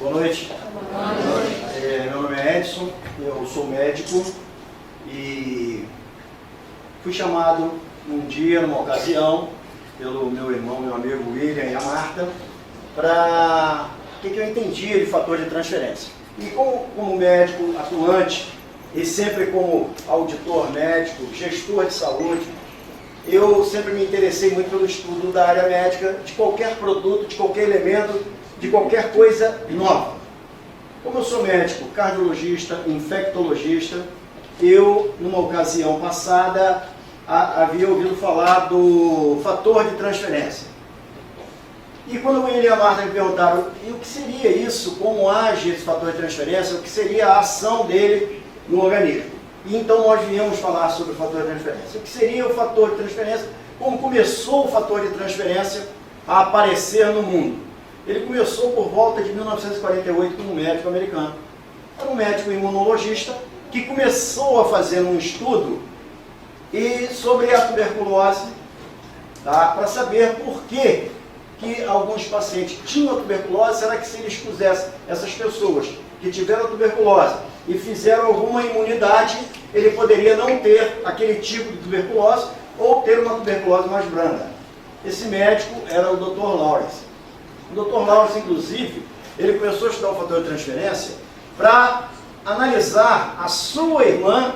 Boa noite. Boa noite. Meu nome é Edson, eu sou médico e fui chamado um dia, numa ocasião, pelo meu irmão, meu amigo William e a Marta, para o que eu entendia de fator de transferência. E como médico atuante e sempre como auditor médico, gestor de saúde, eu sempre me interessei muito pelo estudo da área médica, de qualquer produto, de qualquer elemento, de qualquer coisa nova. Como eu sou médico, cardiologista, infectologista, eu, numa ocasião passada, havia ouvido falar do fator de transferência. E quando o William e a Marta me perguntaram e o que seria isso, como age esse fator de transferência, o que seria a ação dele no organismo. E então nós viemos falar sobre o fator de transferência. O que seria o fator de transferência, como começou o fator de transferência a aparecer no mundo. Ele começou por volta de 1948 com um médico americano. Era um médico imunologista que começou a fazer um estudo sobre a tuberculose, tá? Para saber por que alguns pacientes tinham a tuberculose. Será que se eles pusessem essas pessoas que tiveram a tuberculose e fizeram alguma imunidade, ele poderia não ter aquele tipo de tuberculose ou ter uma tuberculose mais branda. Esse médico era o Dr. Lawrence. O Dr. Lawrence, inclusive, ele começou a estudar o fator de transferência para analisar a sua irmã,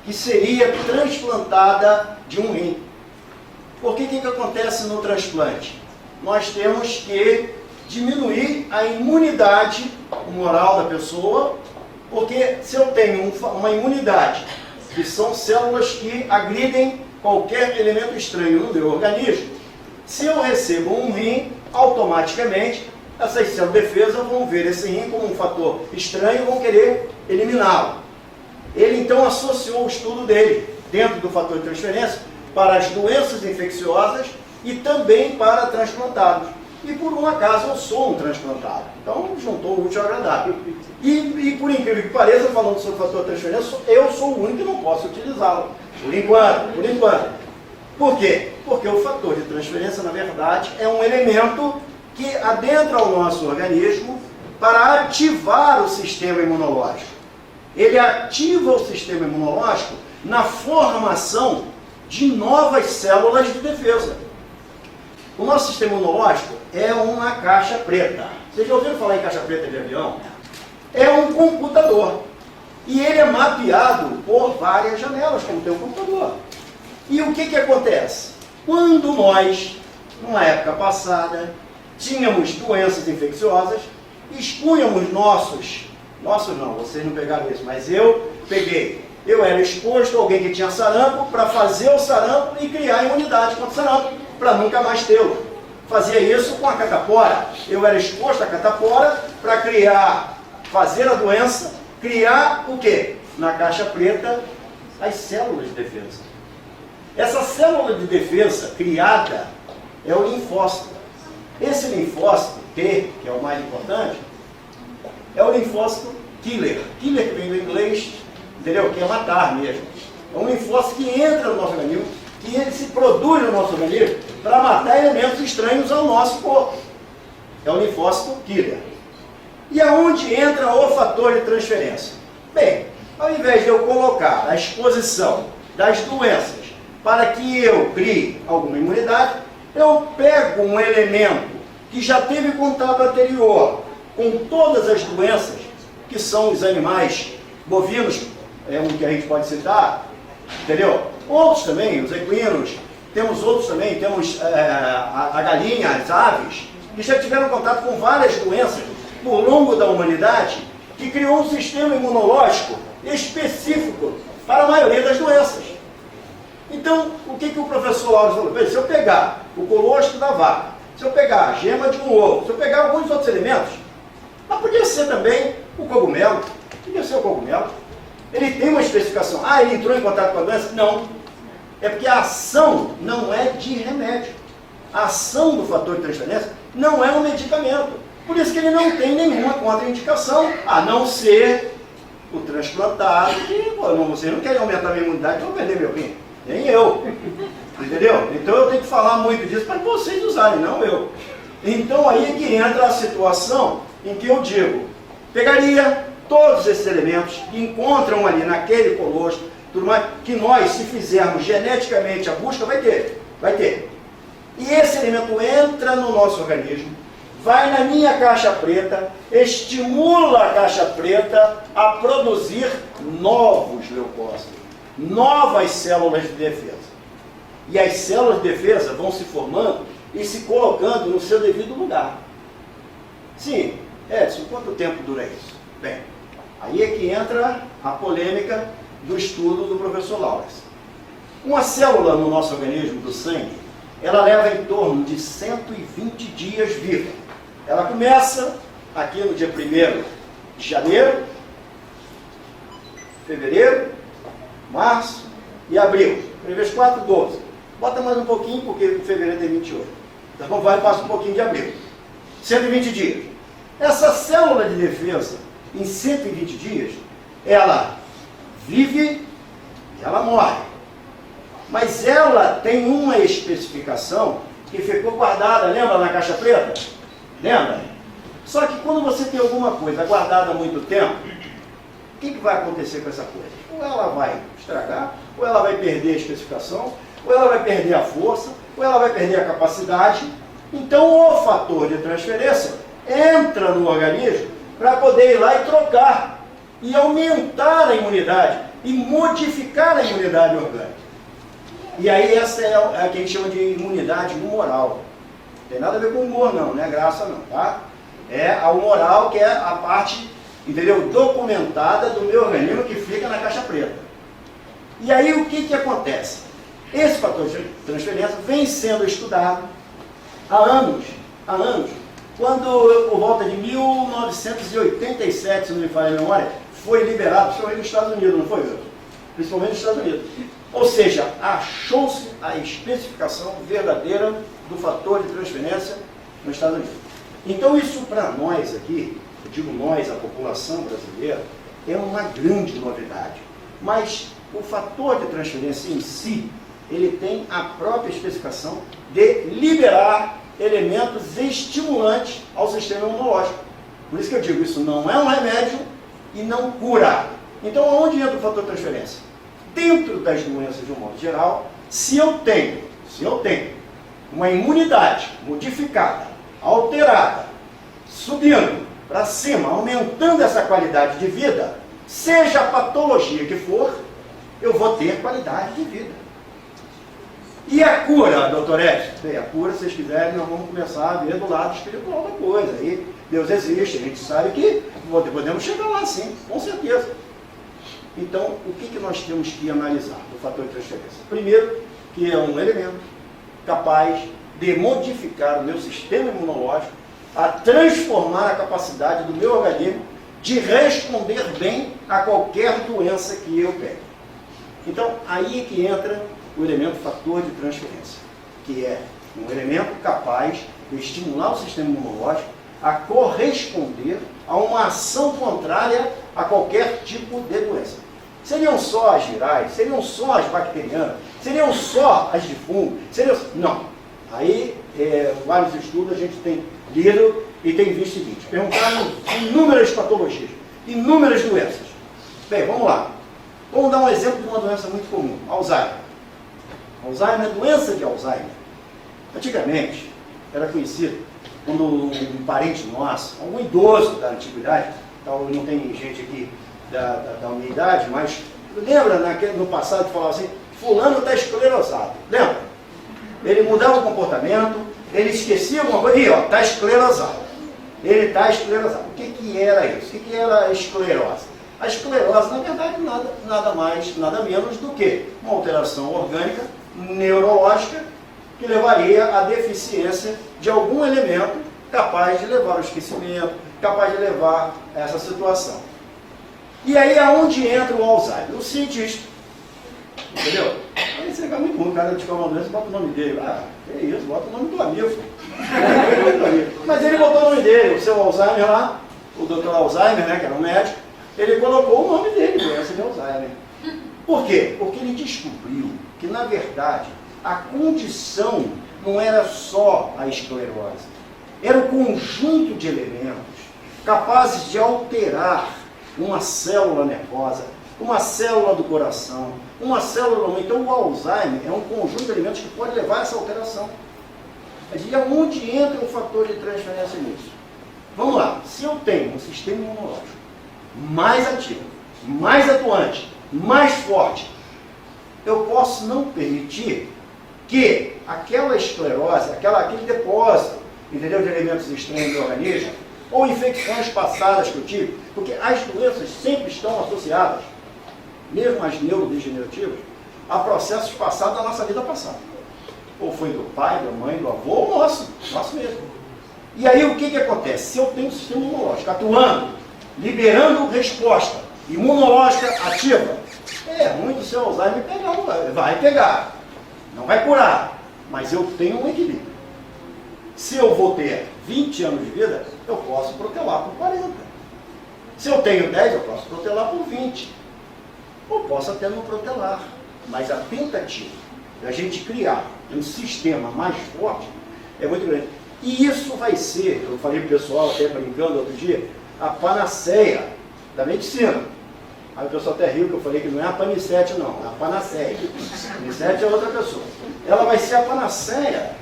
que seria transplantada de um rim. Porque o que acontece no transplante? Nós temos que diminuir a imunidade humoral da pessoa, porque se eu tenho uma imunidade, que são células que agridem qualquer elemento estranho no meu organismo, se eu recebo um rim, automaticamente essas células de defesa vão ver esse rim como um fator estranho e vão querer eliminá-lo. Ele então associou o estudo dele, dentro do fator de transferência, para as doenças infecciosas e também para transplantados. E por um acaso eu sou um transplantado. Então juntou o útil ao agradável. E por incrível que pareça, falando sobre o fator de transferência, eu sou o único que não posso utilizá-lo. Por enquanto. Por quê? Porque o fator de transferência, na verdade, é um elemento que adentra o nosso organismo para ativar o sistema imunológico. Ele ativa o sistema imunológico na formação de novas células de defesa. O nosso sistema imunológico é uma caixa preta. Vocês já ouviram falar em caixa preta de avião? É um computador. E ele é mapeado por várias janelas, como tem um computador. E o que acontece? Quando nós, numa época passada, tínhamos doenças infecciosas, expunhamos nossos não, vocês não pegaram isso, mas eu peguei. Eu era exposto a alguém que tinha sarampo para fazer o sarampo e criar imunidade contra o sarampo, para nunca mais tê-lo. Fazia isso com a catapora. Eu era exposto à catapora para fazer a doença, criar o quê? Na caixa preta, as células de defesa. Essa célula de defesa criada é o linfócito. Esse linfócito T, que é o mais importante, é o linfócito killer. Killer que vem do inglês, entendeu? Que é matar mesmo. É um linfócito que entra no nosso organismo, que ele se produz no nosso organismo para matar elementos estranhos ao nosso corpo. É o linfócito killer. E aonde entra o fator de transferência? Bem, ao invés de eu colocar a exposição das doenças para que eu crie alguma imunidade, eu pego um elemento que já teve contato anterior com todas as doenças, que são os animais bovinos, é um que a gente pode citar, entendeu? Outros também, os equinos, temos outros também, temos a galinha, as aves, que já tiveram contato com várias doenças por longo da humanidade, que criou um sistema imunológico específico para a maioria das doenças. Então, o que o professor Lawrence falou? Se eu pegar o colostro da vaca, se eu pegar a gema de um ovo, se eu pegar alguns outros elementos, mas podia ser também o cogumelo, podia ser o cogumelo. Ele tem uma especificação. Ah, ele entrou em contato com a doença? Não. É porque a ação não é de remédio. A ação do fator de transferência não é um medicamento. Por isso que ele não tem nenhuma contraindicação, a não ser o transplantado, que, pô, vocês não querem aumentar a minha imunidade, vão perder meu rim. Nem eu. Entendeu? Então eu tenho que falar muito disso para vocês usarem, não eu. Então aí é que entra a situação em que eu digo, pegaria todos esses elementos que encontram ali naquele colostro, tudo mais, que nós, se fizermos geneticamente a busca, vai ter. E esse elemento entra no nosso organismo, vai na minha caixa preta, estimula a caixa preta a produzir novos leucócitos, novas células de defesa. E as células de defesa vão se formando e se colocando no seu devido lugar. Sim, Edson, quanto tempo dura isso? Bem, aí é que entra a polêmica do estudo do professor Lawrence. Uma célula no nosso organismo do sangue, ela leva em torno de 120 dias viva. Ela começa aqui no dia 1º de janeiro, fevereiro, março e abril. 1 vezes 4, 12. Bota mais um pouquinho, porque fevereiro tem 28. Então vai, passa um pouquinho de abril. 120 dias. Essa célula de defesa, em 120 dias, ela vive e ela morre. Mas ela tem uma especificação que ficou guardada, lembra na caixa preta? Lembra? Só que quando você tem alguma coisa guardada há muito tempo, o que vai acontecer com essa coisa? Ou ela vai estragar, ou ela vai perder a especificação, ou ela vai perder a força, ou ela vai perder a capacidade. Então o fator de transferência entra no organismo para poder ir lá e trocar, e aumentar a imunidade, e modificar a imunidade orgânica. E aí essa é a que a gente chama de imunidade humoral. Não tem nada a ver com humor não, não é graça não, tá? É a humoral, que é a parte, entendeu, documentada do meu organismo, que fica na caixa preta. E aí o que acontece? Esse fator de transferência vem sendo estudado há anos, quando por volta de 1987, se não me falha a memória, foi liberado, principalmente nos Estados Unidos, não foi, Wilson? Principalmente nos Estados Unidos. Ou seja, achou-se a especificação verdadeira do fator de transferência nos Estados Unidos. Então isso para nós aqui, eu digo nós, a população brasileira, é uma grande novidade. Mas o fator de transferência em si, ele tem a própria especificação de liberar elementos estimulantes ao sistema imunológico. Por isso que eu digo, isso não é um remédio e não cura. Então, aonde entra o fator de transferência? Dentro das doenças de um modo geral, se eu tenho uma imunidade modificada, alterada, subindo para cima, aumentando essa qualidade de vida, seja a patologia que for, eu vou ter qualidade de vida. E a cura, doutor Edson? Bem, a cura, se vocês quiserem, nós vamos começar a ver do lado espiritual da coisa. Aí Deus existe, a gente sabe que podemos chegar lá sim, com certeza. Então, o que nós temos que analisar do fator de transferência? Primeiro, que é um elemento capaz de modificar o meu sistema imunológico, a transformar a capacidade do meu organismo de responder bem a qualquer doença que eu pegue. Então, aí é que entra o elemento fator de transferência, que é um elemento capaz de estimular o sistema imunológico a corresponder a uma ação contrária a qualquer tipo de doença. Seriam só as virais, seriam só as bacterianas, seriam só as de fungo, não. Aí, vários estudos a gente tem lido e tem visto o seguinte, perguntaram inúmeras patologias, inúmeras doenças. Bem, vamos lá. Vamos dar um exemplo de uma doença muito comum, Alzheimer. Alzheimer, doença de Alzheimer. Antigamente, era conhecido quando um parente nosso, algum idoso da antiguidade, tal, não tem gente aqui da minha idade, mas lembra no passado que falava assim, fulano está esclerosado, lembra? Ele mudava o comportamento, ele esquecia alguma coisa, e ó, está esclerosado. Ele está esclerosado. O que era isso? O que era a esclerose? A esclerose, na verdade, nada mais, nada menos do que uma alteração orgânica, neurológica, que levaria à deficiência de algum elemento capaz de levar ao esquecimento, capaz de levar a essa situação. E aí, aonde entra o Alzheimer? O cientista. Entendeu? Aí você fica muito ruim, o cara de uma doença, bota o nome dele. Ah, é isso, bota o nome do amigo. Mas ele botou o nome dele, o seu Alzheimer lá, o Dr. Alzheimer, né, que era um médico, ele colocou o nome dele, doença de Alzheimer. Por quê? Porque ele descobriu que, na verdade, a condição não era só a esclerose, era o conjunto de elementos capazes de alterar uma célula nervosa, uma célula do coração, uma célula... Então o Alzheimer é um conjunto de elementos que pode levar a essa alteração. E aonde entra um fator de transferência nisso? Vamos lá, se eu tenho um sistema imunológico mais ativo, mais atuante, mais forte, eu posso não permitir que aquela esclerose, aquele depósito, entendeu, de elementos estranhos do organismo, ou infecções passadas que eu tive, porque as doenças sempre estão associadas, mesmo as neurodegenerativas, a processos passados da nossa vida passada. Ou foi do pai, da mãe, do avô, ou nosso mesmo. E aí o que acontece? Se eu tenho um sistema imunológico atuando, liberando resposta imunológica ativa, é ruim do seu Alzheimer pegar, vai pegar, não vai curar, mas eu tenho um equilíbrio. Se eu vou ter 20 anos de vida, eu posso protelar por 40. Se eu tenho 10, eu posso protelar por 20. Ou posso até não protelar. Mas a tentativa da gente criar um sistema mais forte é muito grande. E isso vai ser, eu falei para o pessoal, até brincando outro dia, a panaceia da medicina. Aí o pessoal até riu que eu falei que não é a panicete não, é a panaceia. A panicete é outra pessoa. Ela vai ser a panaceia,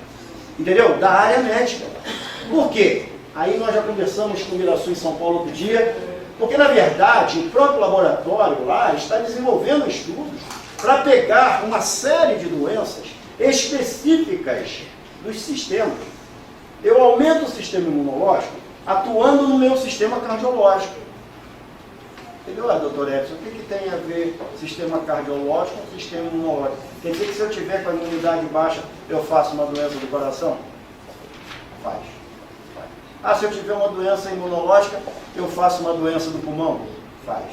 entendeu? Da área médica. Por quê? Aí nós já conversamos com o Miraçu em São Paulo outro dia, porque na verdade o próprio laboratório lá está desenvolvendo estudos para pegar uma série de doenças específicas dos sistemas. Eu aumento o sistema imunológico atuando no meu sistema cardiológico. Entendeu, doutor Edson? O que tem a ver sistema cardiológico com sistema imunológico? Quer dizer que se eu tiver com a imunidade baixa, eu faço uma doença do coração? Faz. Ah, se eu tiver uma doença imunológica, eu faço uma doença do pulmão? Faz.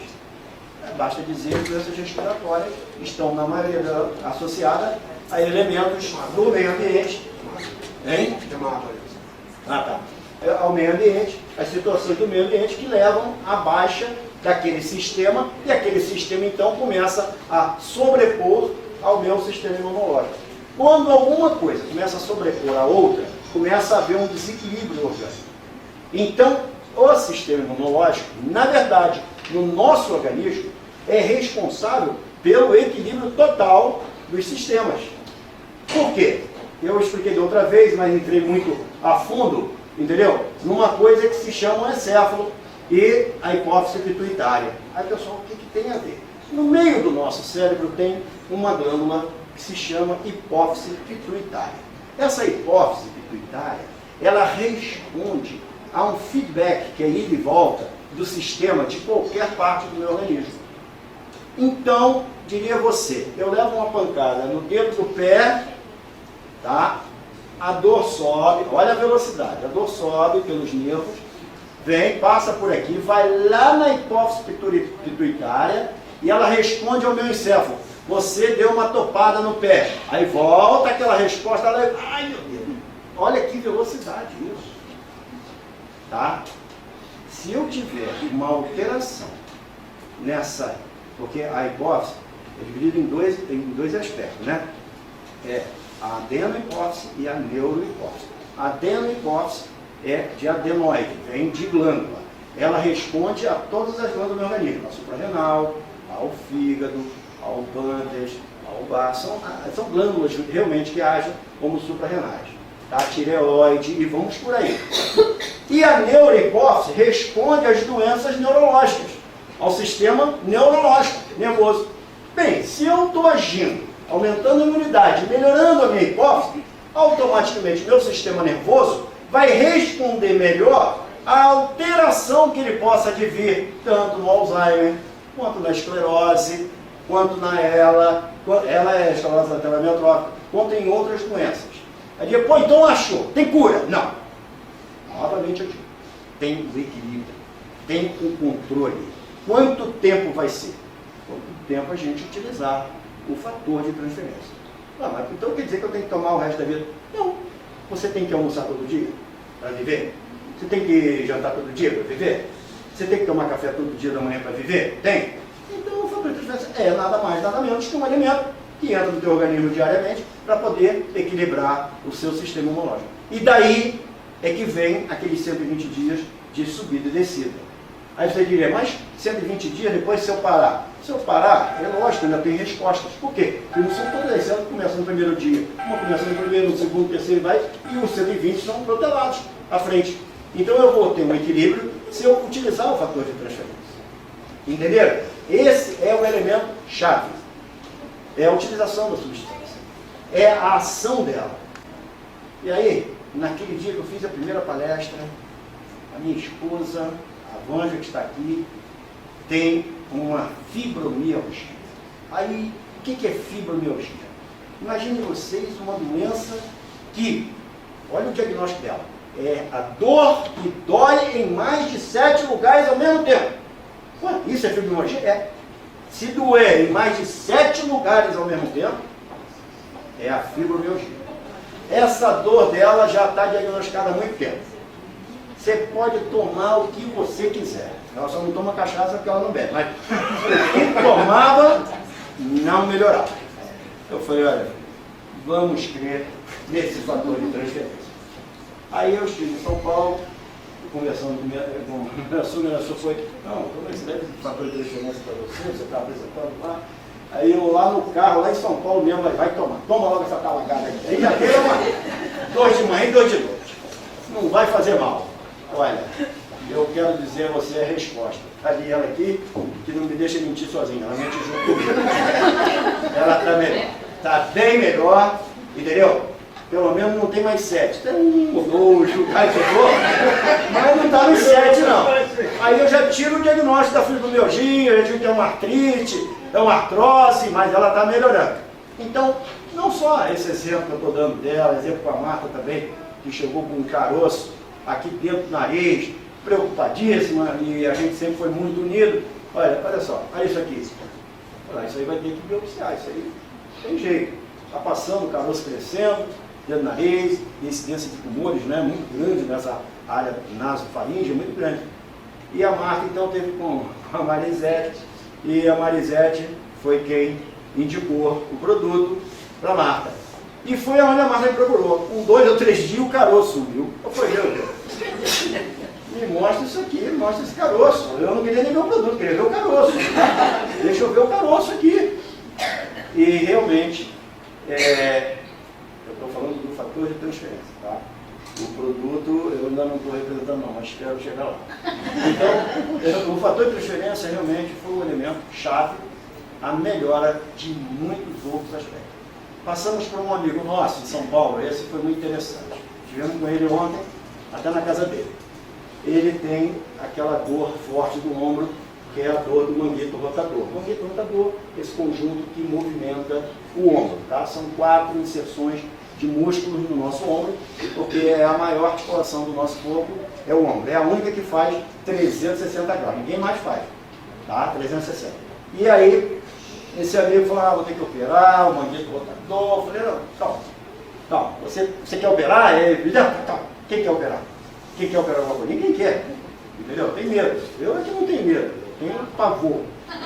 Basta dizer que doenças respiratórias estão, na maioria associadas a elementos do meio ambiente. Hein? Ao meio ambiente, as situações do meio ambiente que levam à baixa daquele sistema, e aquele sistema então começa a sobrepor ao meu sistema imunológico. Quando alguma coisa começa a sobrepor a outra, começa a haver um desequilíbrio orgânico. Então, o sistema imunológico, na verdade, no nosso organismo, é responsável pelo equilíbrio total dos sistemas. Por quê? Eu expliquei da outra vez, mas entrei muito a fundo, entendeu? Numa coisa que se chama o encéfalo e a hipófise pituitária. Aí, pessoal, o que tem a ver? No meio do nosso cérebro tem uma glândula que se chama hipófise pituitária. Essa hipófise pituitária, ela responde a um feedback, que é ida e volta, do sistema de qualquer parte do meu organismo. Então, diria você, eu levo uma pancada no dedo do pé, tá? A dor sobe, olha a velocidade, a dor sobe pelos nervos, vem, passa por aqui, vai lá na hipófise pituitária e ela responde ao meu encéfalo. Você deu uma topada no pé. Aí volta aquela resposta, ela... ai meu Deus, olha que velocidade isso. Tá? Se eu tiver uma alteração nessa, porque a hipófise é dividida em dois aspectos, né? É a adenohipófise e a neurohipófise. A adenohipófise é de adenoide, vem de glândula. Ela responde a todas as glândulas do organismo, a suprarrenal, ao fígado, ao pâncreas, ao baço. São glândulas realmente que agem como suprarrenais. A tireoide e vamos por aí. E a neurohipófise responde às doenças neurológicas, ao sistema neurológico, nervoso. Bem, se eu estou agindo, aumentando a imunidade, melhorando a minha hipófise, automaticamente meu sistema nervoso vai responder melhor à alteração que ele possa advir, tanto no Alzheimer, quanto na esclerose, quanto na ela é esclerose lateral amiotrófica, quanto em outras doenças. Aí depois, então achou, tem cura? Não. Novamente eu digo, tem o equilíbrio, tem o controle. Quanto tempo vai ser? Quanto tempo a gente utilizar o fator de transferência. Ah, mas então quer dizer que eu tenho que tomar o resto da vida? Não. Você tem que almoçar todo dia para viver? Você tem que jantar todo dia para viver? Você tem que tomar café todo dia da manhã para viver? Tem. Então o fator de transferência é nada mais, nada menos que um alimento que entra no teu organismo diariamente para poder equilibrar o seu sistema imunológico. E daí é que vem aqueles 120 dias de subida e descida. Aí você diria, mas 120 dias depois se eu parar? Se eu parar, é lógico, ainda tem respostas. Por quê? Porque não são todas as células que começam no primeiro dia. Uma começa no primeiro, no segundo, terceiro vai, e os 120 são protelados à frente. Então eu vou ter um equilíbrio se eu utilizar o fator de transferência. Entenderam? Esse é o elemento chave. É a utilização da substância. É a ação dela. E aí, naquele dia que eu fiz a primeira palestra, a minha esposa, a Vânia, que está aqui, tem uma fibromialgia. Aí, o que é fibromialgia? Imagine vocês uma doença que, olha o diagnóstico dela, é a dor que dói em mais de 7 lugares ao mesmo tempo. Ué, isso é fibromialgia? É. Se doer em mais de 7 lugares ao mesmo tempo, é a fibromialgia. Essa dor dela já está diagnosticada há muito tempo. Você pode tomar o que você quiser. Ela só não toma cachaça porque ela não bebe. Mas quem tomava, não melhorava. Eu falei, olha, vamos crer nesse fator de transferência. Aí eu estive em São Paulo, conversando com a sua foi, não, como é que deve fator de transferência para você? Você está apresentando lá? Aí eu lá no carro, lá em São Paulo mesmo, vai tomar. Toma logo essa talagada aí. Aí já deu uma 2 de manhã e 2 de noite. Não vai fazer mal. Olha, eu quero dizer a você a resposta. Ali ela aqui, que não me deixa mentir sozinha, ela mente junto comigo. Ela está melhor. Está bem melhor, entendeu? Pelo menos não tem mais 7. Tem 1 ou 2 lugares que eu vou, mas não está nos 7 não. Aí eu já tiro o diagnóstico da fibromialgia, eu já digo que é uma artrite, é uma artrose, mas ela está melhorando. Então, não só esse exemplo que eu estou dando dela, exemplo com a Marta também, que chegou com um caroço aqui dentro do nariz, preocupadíssima, e a gente sempre foi muito unido. Olha só, olha isso aqui. Olha, isso aí vai ter que biopsiar, isso aí tem jeito. Está passando, o caroço crescendo, dentro do nariz, incidência de tumores, né, muito grande nessa área nasofaríngea, muito grande. E a Marta então teve com a Marisete, e a Marisete foi quem indicou o produto para a Marta. E foi aonde a Marta me procurou. Com 2 ou 3 dias o caroço sumiu. Eu falei, meu Deus, me mostra isso aqui, me mostra esse caroço. Eu não queria nem ver o produto, queria ver o caroço. Deixa eu ver o caroço aqui. E realmente, eu estou falando do fator de transferência, tá? O produto eu ainda não estou representando não, mas espero chegar lá. Então, o fator de transferência realmente foi um elemento chave, a melhora de muitos outros aspectos. Passamos por um amigo nosso em São Paulo, esse foi muito interessante. Estivemos com ele ontem, até na casa dele. Ele tem aquela dor forte do ombro, que é a dor do manguito rotador. O manguito rotador, esse conjunto que movimenta o ombro, tá? São 4 inserções de músculos no nosso ombro, porque é a maior articulação do nosso corpo, é o ombro. É a única que faz 360 graus, ninguém mais faz, tá? 360. E aí, esse amigo falou, vou ter que operar, o manguito rotador. Eu falei, não, calma, você quer operar? Calma, quem quer operar? Quem quer operar alguma coisa? Ninguém quer, entendeu? Tem medo. Eu é que não tenho medo, eu tenho pavor.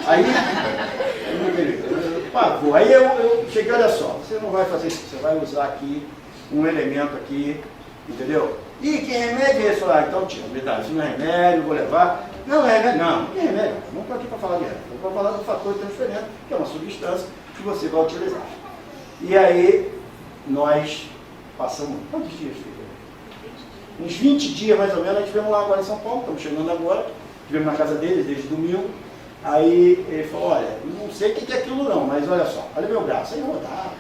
Aí, eu não tenho medo, pavor. Aí eu cheguei, olha só, você não vai fazer isso, você vai usar aqui um elemento aqui, entendeu? E que remédio é esse? Então tira, me dá, isso não é remédio, vou levar. Não é remédio, não é remédio. Não estou aqui para falar de remédio, estou para falar do fator de transferência, que é uma substância que você vai utilizar. E aí, nós passamos, quantos dias, filho? Uns 20 dias mais ou menos, nós estivemos lá agora em São Paulo, estamos chegando agora, estivemos na casa deles desde domingo. Aí ele falou, olha, não sei o que é aquilo não, mas olha só, olha meu braço, aí rodava.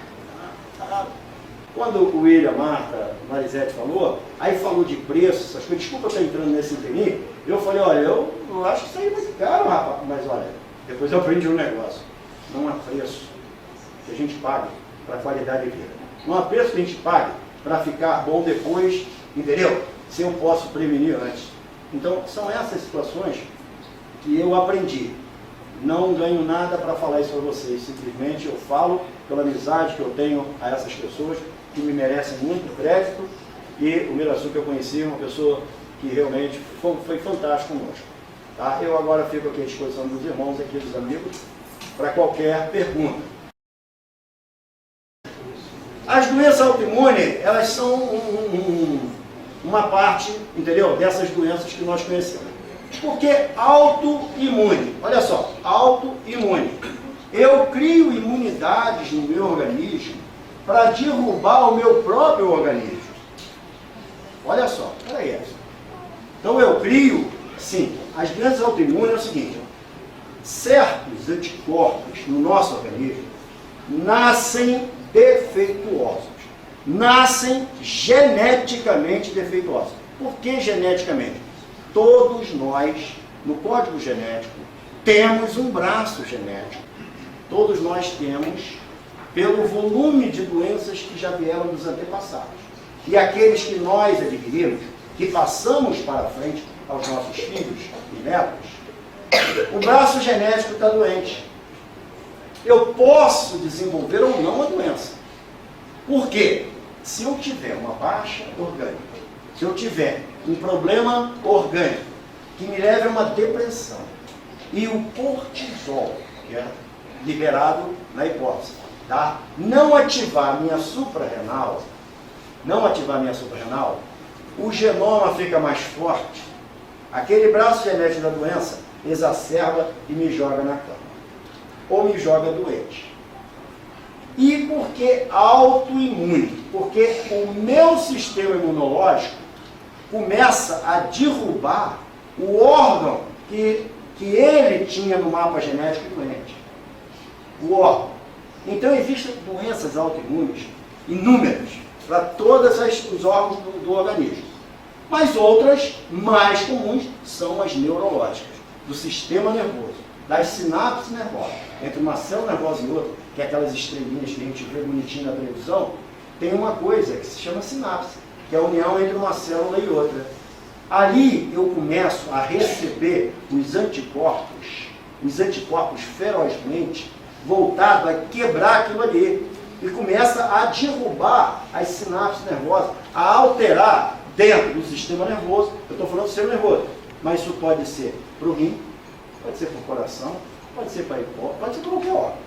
Quando o William, a Marta, a Marisete falou, aí falou de preço, essas coisas, desculpa eu estar entrando nesse interim, eu falei, olha, eu acho que isso aí é muito caro, rapaz, mas olha, depois eu aprendi um negócio, não há preço que a gente pague para qualidade de vida, não há preço que a gente pague para ficar bom depois, entendeu? Se eu posso prevenir antes. Então, são essas situações que eu aprendi. Não ganho nada para falar isso para vocês, simplesmente eu falo pela amizade que eu tenho a essas pessoas que me merecem muito crédito, e o Miraçu que eu conheci é uma pessoa que realmente foi fantástico conosco. Tá? Eu agora fico aqui à disposição dos irmãos, aqui dos amigos, para qualquer pergunta. As doenças autoimunes, elas são uma parte, entendeu, dessas doenças que nós conhecemos. Porque autoimune, olha só, autoimune. Eu crio imunidades no meu organismo para derrubar o meu próprio organismo. Olha só, peraí. Então eu crio, sim, as doenças autoimunes é o seguinte, certos anticorpos no nosso organismo nascem defeituosos, nascem geneticamente defeituosos. Por que geneticamente? Todos nós, no código genético, temos um braço genético. Todos nós temos, pelo volume de doenças que já vieram dos antepassados. E aqueles que nós adquirimos, que passamos para frente aos nossos filhos e netos, o braço genético está doente. Eu posso desenvolver ou não a doença. Por quê? Se eu tiver uma baixa orgânica, se eu tiver um problema orgânico que me leve a uma depressão, e o cortisol, que é liberado na hipófise, tá? não ativar minha suprarrenal, o genoma fica mais forte, aquele braço genético da doença exacerba e me joga na cama, ou me joga doente. E por que autoimune? Porque o meu sistema imunológico começa a derrubar o órgão que ele tinha no mapa genético doente. O órgão. Então existem doenças autoimunes inúmeras para todos os órgãos do organismo. Mas outras, mais comuns, são as neurológicas, do sistema nervoso, das sinapses nervosas. Entre uma célula nervosa e outra, que é aquelas estrelinhas que a gente vê bonitinho na televisão, tem uma coisa que se chama sinapse, que é a união entre uma célula e outra. Ali eu começo a receber os anticorpos ferozmente voltados a quebrar aquilo ali. E começa a derrubar as sinapses nervosas, a alterar dentro do sistema nervoso. Eu estou falando do sistema nervoso, mas isso pode ser para o rim, pode ser para o coração, pode ser para a hipófise, pode ser para qualquer órgão.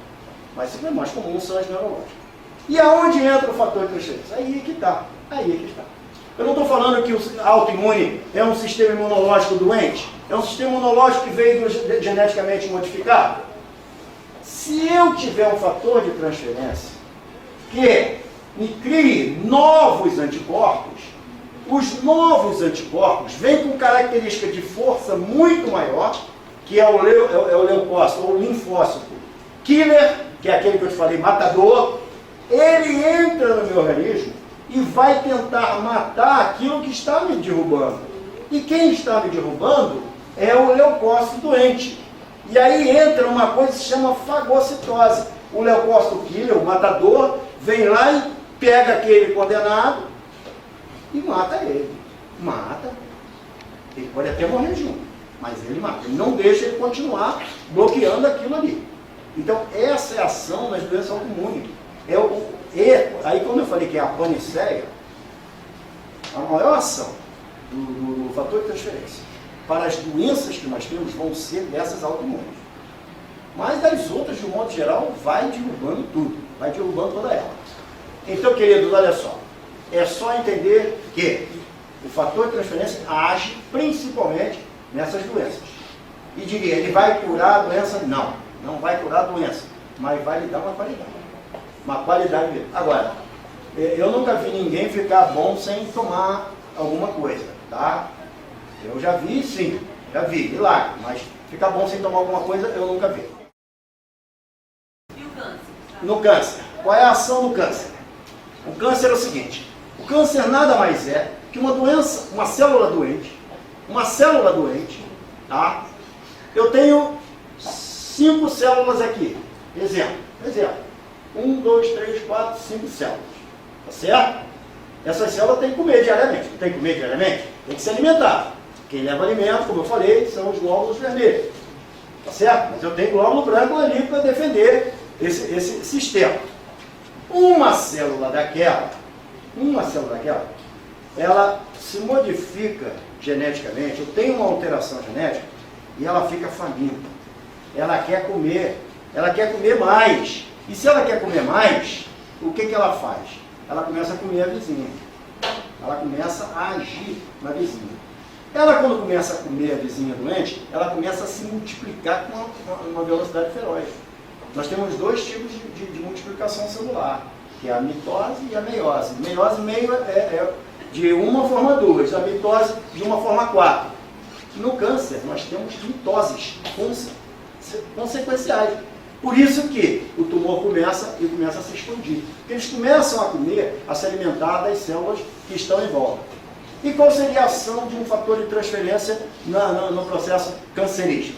Mas o mais comum são as neurológicas. E aonde entra o fator de transferência? Aí é que está. Eu não estou falando que o autoimune é um sistema imunológico doente, é um sistema imunológico que veio geneticamente modificado. Se eu tiver um fator de transferência que me crie novos anticorpos, os novos anticorpos vêm com característica de força muito maior, que é o leucócito, ou o linfócito killer, que é aquele que eu te falei, matador. Ele entra no meu organismo e vai tentar matar aquilo que está me derrubando. E quem está me derrubando é o leucócito doente. E aí entra uma coisa que se chama fagocitose. O leucócito killer, o matador, vem lá e pega aquele condenado e mata ele. Mata. Ele pode até morrer junto, mas ele mata. Ele não deixa ele continuar bloqueando aquilo ali. Então, essa é a ação das doenças autoimunes. Aí, quando eu falei que é a paniceia, a maior ação do fator de transferência para as doenças que nós temos vão ser dessas autoimunes. Mas das outras, de um modo geral, vai derrubando tudo, vai derrubando toda ela. Então, queridos, olha só, é só entender que o fator de transferência age principalmente nessas doenças. E diria, ele vai curar a doença? Não, não vai curar a doença, mas vai lhe dar uma qualidade de vida. Agora, eu nunca vi ninguém ficar bom sem tomar alguma coisa, tá? Eu já vi, sim, milagre, mas ficar bom sem tomar alguma coisa eu nunca vi. E o câncer? No câncer, qual é a ação do câncer? O câncer é o seguinte, o câncer nada mais é que uma doença, uma célula doente, tá? Eu tenho 5 células aqui, exemplo, 1, 2, 3, 4, 5 células, tá certo? Essas células têm que comer diariamente, não tem que comer diariamente? Tem que se alimentar. Quem leva alimento, como eu falei, são os glóbulos vermelhos, tá certo? Mas eu tenho glóbulo branco ali para defender esse sistema. Uma célula daquela, ela se modifica geneticamente, eu tenho uma alteração genética e ela fica faminta. Ela quer comer mais. E se ela quer comer mais, o que ela faz? Ela começa a comer a vizinha. ela começa a agir na vizinha. Ela, quando começa a comer a vizinha doente, ela começa a se multiplicar com uma velocidade feroz. Nós temos dois tipos de multiplicação celular, que é a mitose e a meiose. Meiose meio é de uma forma 2, a mitose de uma forma 4. No câncer, nós temos mitoses consequenciais. Por isso que o tumor começa a se expandir. Porque eles começam a comer, a se alimentar das células que estão em volta. E qual seria a ação de um fator de transferência no processo cancerígeno?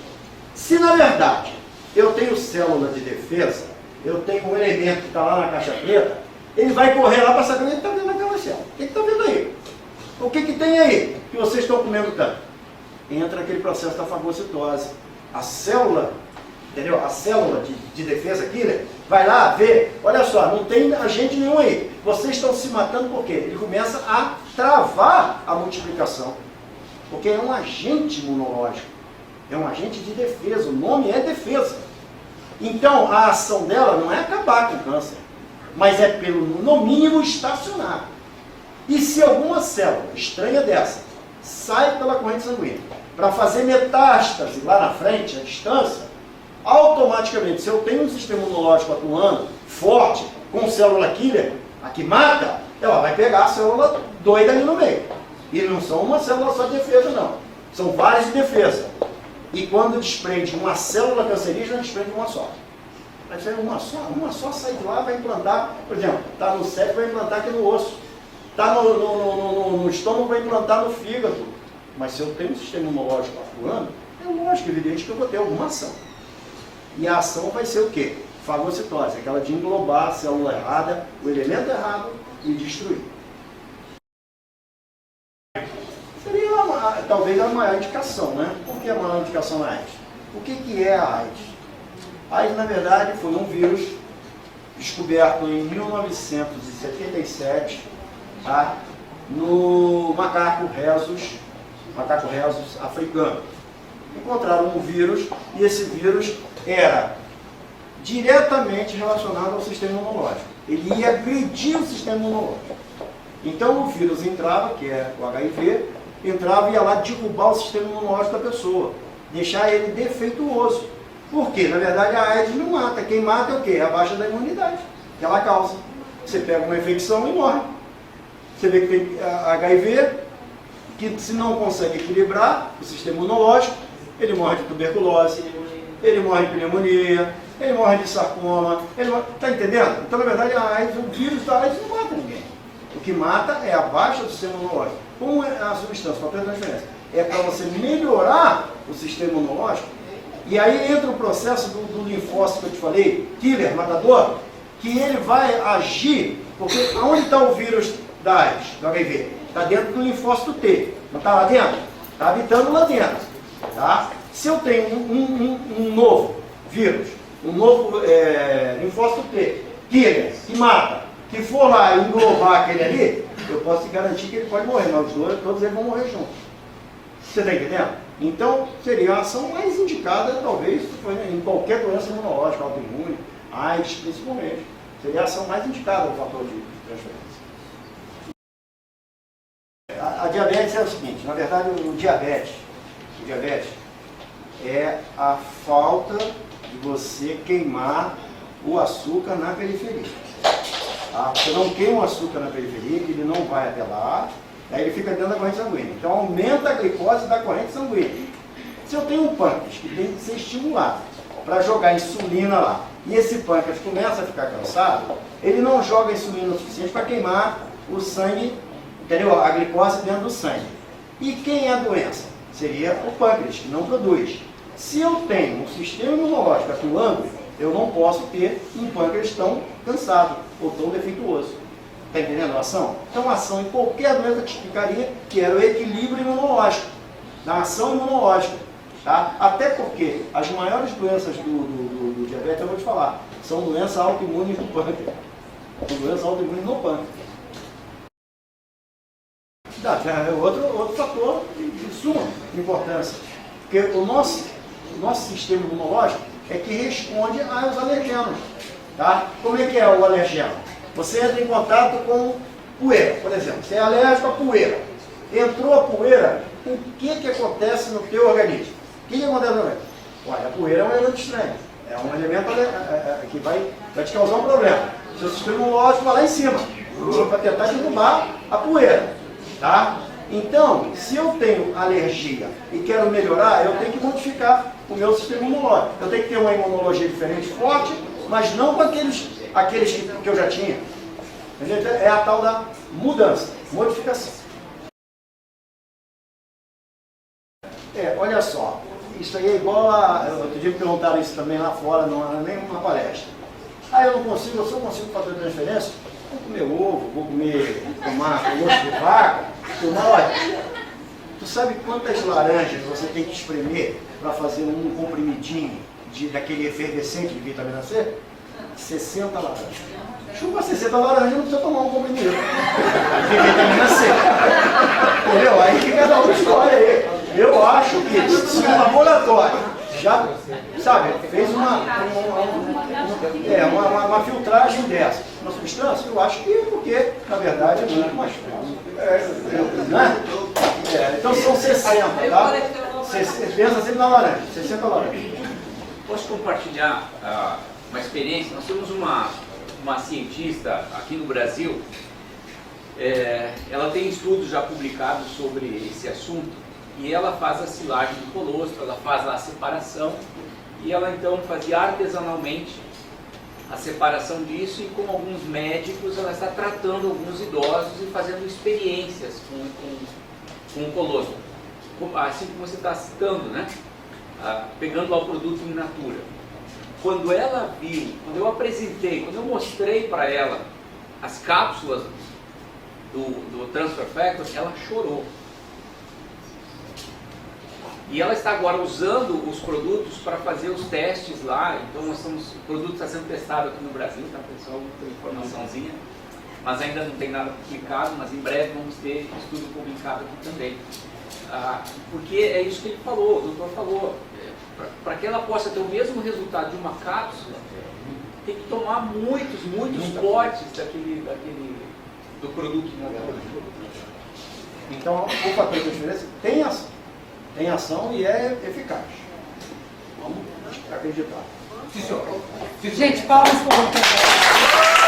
Se, na verdade, eu tenho célula de defesa, eu tenho um elemento que está lá na caixa preta, ele vai correr lá para saber o que está vendo naquela célula. O que está vendo aí? O que tem aí que vocês estão comendo tanto? Entra aquele processo da fagocitose. A célula, entendeu? A célula de defesa killer vai lá ver, olha só, não tem agente nenhum aí. Vocês estão se matando por quê? Ele começa a travar a multiplicação. Porque é um agente imunológico. É um agente de defesa. O nome é defesa. Então, a ação dela não é acabar com o câncer, mas é pelo, no mínimo, estacionar. E se alguma célula estranha dessa sai pela corrente sanguínea para fazer metástase lá na frente, à distância, automaticamente, se eu tenho um sistema imunológico atuando forte, com célula killer, a que mata, ela vai pegar a célula doida ali no meio. E não são uma célula só de defesa, não. São várias de defesa. E quando desprende uma célula cancerígena, desprende uma só. Vai ser uma só sai de lá, vai implantar, por exemplo, está no cérebro, vai implantar aqui no osso. Está no estômago, vai implantar no fígado. Mas se eu tenho um sistema imunológico atuando, é lógico, evidente que eu vou ter alguma ação. E a ação vai ser o quê? Fagocitose, aquela de englobar a célula errada, o elemento errado e destruir. Seria talvez a maior indicação, né? Por que a maior indicação da AIDS? O que é a AIDS? A AIDS, na verdade, foi um vírus descoberto em 1977, tá? No macaco rhesus africano. Encontraram um vírus e esse vírus era diretamente relacionado ao sistema imunológico. Ele ia agredir o sistema imunológico. Então o vírus entrava, que é o HIV, entrava e ia lá derrubar o sistema imunológico da pessoa, deixar ele defeituoso. Por quê? Na verdade a AIDS não mata. Quem mata é o quê? É a baixa da imunidade, que ela causa. Você pega uma infecção e morre. Você vê que tem HIV, que se não consegue equilibrar o sistema imunológico, ele morre de tuberculose, ele morre de pneumonia, ele morre de sarcoma, está entendendo? Então, na verdade, a AIDS, o vírus da AIDS não mata ninguém. O que mata é a baixa do sistema imunológico. Como é a substância, o papel da diferença? É para você melhorar o sistema imunológico. E aí entra o processo do linfócito que eu te falei, killer, matador, que ele vai agir, porque onde está o vírus da AIDS, do HIV? Está dentro do linfócito T. Não está lá dentro? Está habitando lá dentro. Tá? Se eu tenho um novo vírus, um novo linfócito T, killer, que mata, que for lá e englobar aquele ali, eu posso te garantir que ele pode morrer, mas os dois, todos eles vão morrer juntos. Você está entendendo? Então, seria a ação mais indicada, talvez, em qualquer doença imunológica, autoimune, AIDS principalmente. Seria a ação mais indicada do fator de transferência. A diabetes é o seguinte, na verdade o diabetes é a falta de você queimar o açúcar na periferia. Tá? Você não queima o açúcar na periferia, que ele não vai até lá, aí ele fica dentro da corrente sanguínea. Então aumenta a glicose da corrente sanguínea. Se eu tenho um pâncreas que tem que ser estimulado para jogar insulina lá, e esse pâncreas começa a ficar cansado, ele não joga insulina o suficiente para queimar o sangue, entendeu? A glicose dentro do sangue. E quem é a doença? Seria o pâncreas, que não produz. Se eu tenho um sistema imunológico atuando, eu não posso ter um pâncreas tão cansado ou tão defeituoso. Está entendendo a ação? Então a ação em qualquer doença te explicaria que era o equilíbrio imunológico, da ação imunológica. Tá? Até porque as maiores doenças do diabetes, eu vou te falar, são doenças autoimunes do pâncreas. São doenças autoimunes no pâncreas. É outro fator de suma importância. Porque o nosso sistema imunológico é que responde aos alergenos. Tá? Como é que é o alergeno? Você entra em contato com Poeira, por exemplo. Você é alérgico à poeira. Entrou a poeira, o que acontece no teu organismo? O que acontece no organismo? Olha, a poeira é um elemento estranho. É um elemento que vai te causar um problema. Seu sistema imunológico vai lá em cima para tentar derrubar a poeira. Tá? Então, se eu tenho alergia e quero melhorar, eu tenho que modificar o meu sistema imunológico. Eu tenho que ter uma imunologia diferente, forte, mas não com aqueles que eu já tinha. Entendeu? É a tal da mudança, modificação. Olha só, isso aí é igual a... Outro dia me perguntaram isso também lá fora, não era nem uma palestra. Eu não consigo, eu só consigo fazer transferência. Vou comer ovo, vou tomar osso de vaca, olha, tu sabe quantas laranjas você tem que espremer para fazer um comprimidinho daquele efervescente de vitamina C? 60 laranjas. Chupa 60 laranjas, não precisa tomar um comprimido de vitamina C. Entendeu? Aí que cada um escolhe aí. Eu acho que se o laboratório já, sabe, fez uma filtragem dessa, uma substância, eu acho que porque, na verdade, é muito mais fácil. Né? Então são 60, tá? Pensa sempre na laranja, 60 laranjas. Posso compartilhar uma experiência? Nós temos uma cientista aqui no Brasil, ela tem estudos já publicados sobre esse assunto, e ela faz a silagem do colostro, ela faz a separação, e ela então fazia artesanalmente a separação disso, e com alguns médicos ela está tratando alguns idosos e fazendo experiências com o colostro, assim como você está citando, né? Pegando lá o produto in natura. Quando ela viu, quando eu apresentei, quando eu mostrei para ela as cápsulas do Transfer Factor, ela chorou. E ela está agora usando os produtos para fazer os testes lá. Então o produto está sendo testado aqui no Brasil, tá pessoal? Tem informaçãozinha, mas ainda não tem nada publicado, mas em breve vamos ter estudo publicado aqui também. Porque é isso que ele falou, o doutor falou, para que ela possa ter o mesmo resultado de uma cápsula, tem que tomar muitos potes do produto. Então o fator de diferença tem ação e é eficaz. Vamos acreditar. Gente, palmas por você.